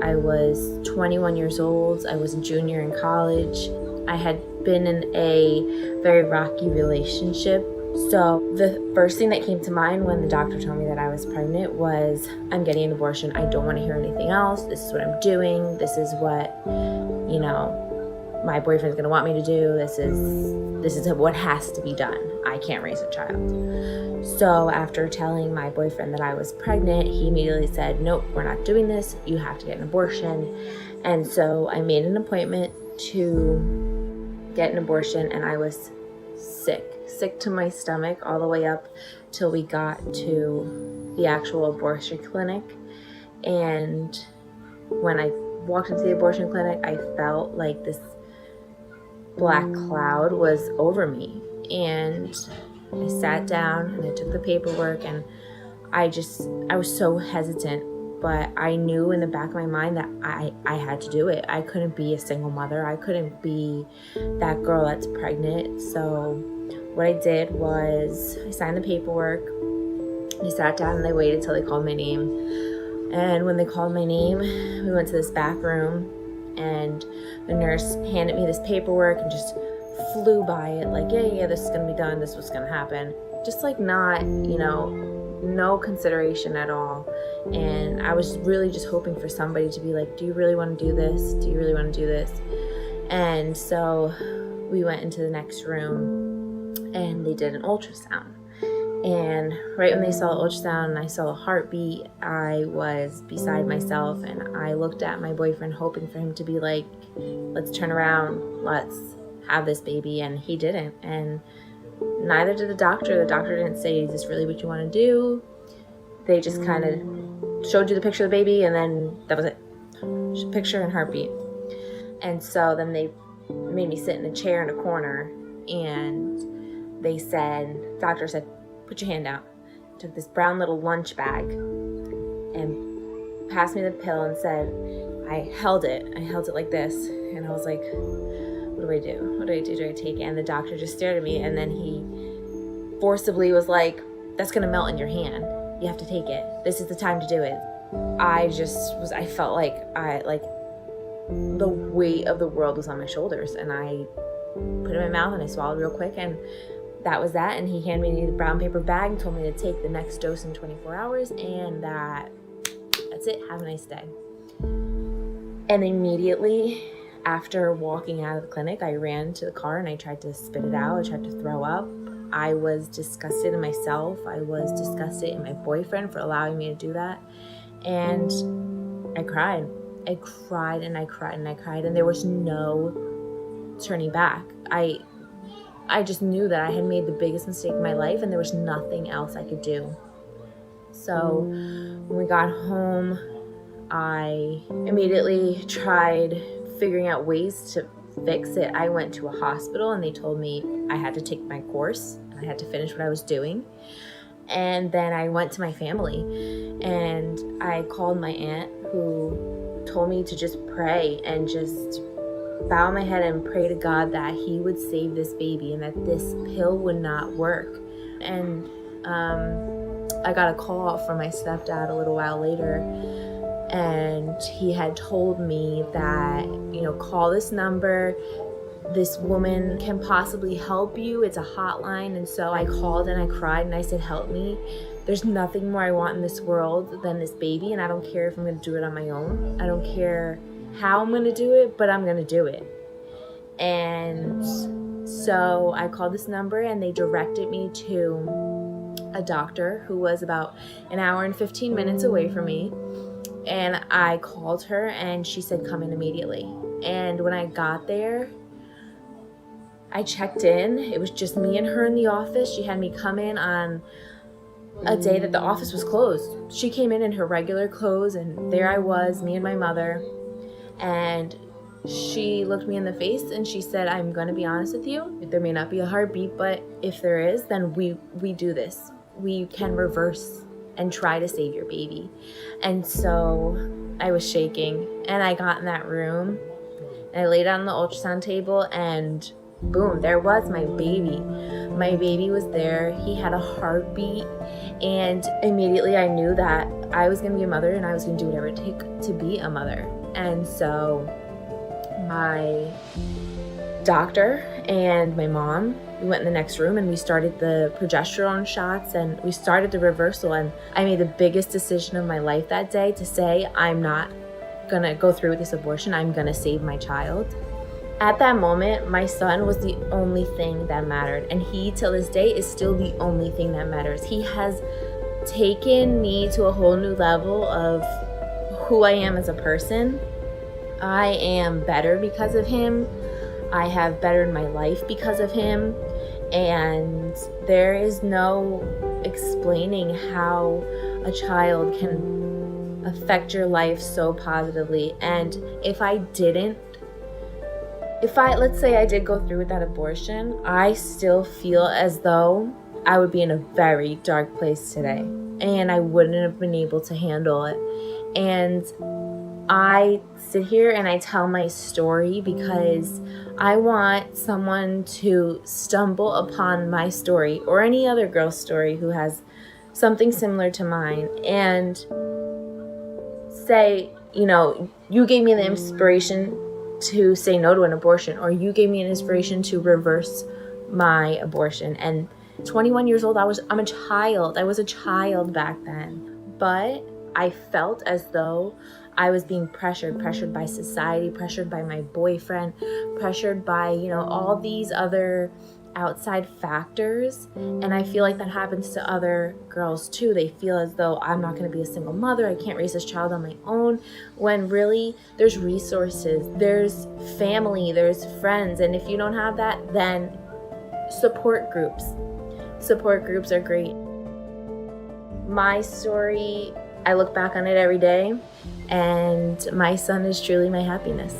I was 21 years old. I was a junior in college. I had been in a very rocky relationship. So the first thing that came to mind when the doctor told me that I was pregnant was, I'm getting an abortion. I don't want to hear anything else. This is what I'm doing. This is what, my boyfriend's going to want me to do. This is what has to be done. I can't raise a child. So after telling my boyfriend that I was pregnant, he immediately said, nope, we're not doing this. You have to get an abortion. And so I made an appointment to get an abortion, and I was sick to my stomach all the way up till we got to the actual abortion clinic. And when I walked into the abortion clinic, I felt like this black cloud was over me. And I sat down and I took the paperwork, and I was so hesitant, but I knew in the back of my mind that I had to do it. I couldn't be a single mother. I couldn't be that girl that's pregnant. So what I did was I signed the paperwork. I sat down and I waited till they called my name. And when they called my name, we went to this back room, and the nurse handed me this paperwork and just flew by it like, yeah, this is going to be done. This is what's going to happen. Just like not, no consideration at all. And I was really just hoping for somebody to be like, do you really want to do this? Do you really want to do this? And so we went into the next room and they did an ultrasound. And right when they saw the ultrasound and I saw a heartbeat, I was beside myself, and I looked at my boyfriend hoping for him to be like, let's turn around, let's have this baby. And he didn't. And neither did the doctor. The doctor didn't say, is this really what you want to do? They just kind of showed you the picture of the baby, and then that was it. Picture and heartbeat. And so then they made me sit in a chair in a corner, and doctor said, put your hand out. Took this brown little lunch bag and passed me the pill and said, I held it like this. And I was like, what do I do? What do I do? Do I take it? And the doctor just stared at me, and then he forcibly was like, that's going to melt in your hand. You have to take it. This is the time to do it. I felt like the weight of the world was on my shoulders, and I put it in my mouth and I swallowed real quick, and that was that. And he handed me the brown paper bag and told me to take the next dose in 24 hours, and that's it. Have a nice day. And immediately after walking out of the clinic, I ran to the car and I tried to spit it out. I tried to throw up. I was disgusted in myself. I was disgusted in my boyfriend for allowing me to do that. And I cried. I cried and I cried and I cried, and there was no turning back. I just knew that I had made the biggest mistake in my life, and there was nothing else I could do. So when we got home, I immediately tried figuring out ways to fix it. I went to a hospital, and they told me I had to take my course and I had to finish what I was doing. And then I went to my family, and I called my aunt, who told me to just pray and just bow my head and pray to God that he would save this baby and that this pill would not work. And I got a call from my stepdad a little while later, and he had told me that, call this number. This woman can possibly help you. It's a hotline. And so I called and I cried and I said, help me. There's nothing more I want in this world than this baby, and I don't care if I'm going to do it on my own. I don't care how I'm going to do it, but I'm going to do it. And so I called this number, and they directed me to a doctor who was about an hour and 15 minutes away from me. And I called her, and she said, come in immediately. And when I got there, I checked in. It was just me and her in the office. She had me come in on a day that the office was closed. She came in her regular clothes, and there I was, me and my mother. And she looked me in the face and she said, I'm going to be honest with you. There may not be a heartbeat, but if there is, then we do this. We can reverse and try to save your baby. And so I was shaking, and I got in that room and I laid on the ultrasound table, and boom, there was my baby. My baby was there. He had a heartbeat, and immediately I knew that I was going to be a mother and I was going to do whatever it takes to be a mother. And so my doctor and my mom, we went in the next room and we started the progesterone shots and we started the reversal. And I made the biggest decision of my life that day to say, I'm not going to go through with this abortion. I'm going to save my child. At that moment, my son was the only thing that mattered. And he, till this day, is still the only thing that matters. He has taken me to a whole new level of who I am as a person. I am better because of him. I have bettered my life because of him. And there is no explaining how a child can affect your life so positively. And let's say I did go through with that abortion, I still feel as though I would be in a very dark place today and I wouldn't have been able to handle it. And I sit here and I tell my story because I want someone to stumble upon my story or any other girl's story who has something similar to mine and say, you gave me the inspiration to say no to an abortion, or you gave me an inspiration to reverse my abortion. And 21 years old, I'm a child. I was a child back then. But I felt as though I was being pressured by society, pressured by my boyfriend, pressured by, all these other outside factors. And I feel like that happens to other girls too. They feel as though I'm not going to be a single mother. I can't raise this child on my own, when really there's resources, there's family, there's friends. And if you don't have that, then support groups. Support groups are great. My story, I look back on it every day, and my son is truly my happiness.